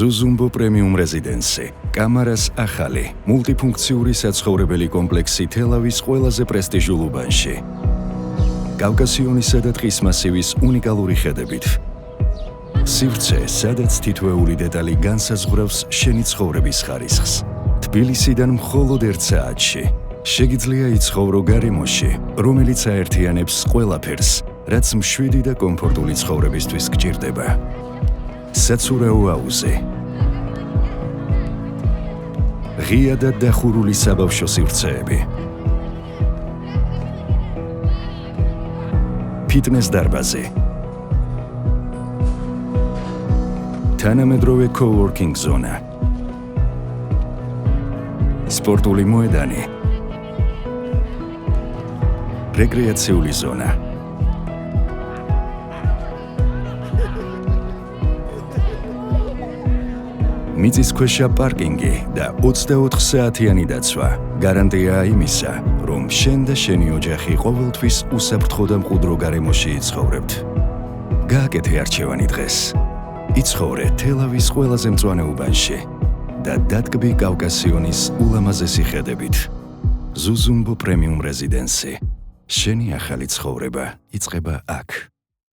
ზუზუმბო პრემიუმ რეზიდენსი, კამარას ახალი, მულტიფუნქციური საცხოვრებელი კომპლექსი თელავის ყველაზე პრესტიჟულ უბანში. კავკასიონისა და ტყის მასივის უნიკალური ხედებით. სივრცე, სადაც თითოეული დეტალი განსაზღვრავს შენი ცხოვრების ხარისხს. თბილისიდან მხოლოდ 1 საათში. შეგიძლია იცხოვრო გარემოში, რომელიც აერთიანებს ყველაფერს, რაც მშვიდი და კომფორტული ცხოვრებისთვის გჭირდება. საცურაო აუზი. ღია და დახურული საბავშვო სივრცეები. ფიტნეს დარბაზი. თანამედროვე coworking ზონა. სპორტული მოედანი. რეკრეაციული ზონა. მიწისქვეშა პარკინგი და 24 საათიანი დაცვა. გარანტიაა იმისა, რომ შენ და შენი ოჯახი ყოველთვის უსაფრთხო და მყუდრო გარემოში იცხოვრებთ. გააკეთე არჩევანი დღეს. იცხოვრე თელავის ყველაზე მწვანე უბანში და დატკბი კავკასიონის ულამაზესი ხედებით. ზუზუმბო პრემიუმ რეზიდენსი. შენი ახალი ცხოვრება იწყება აქ.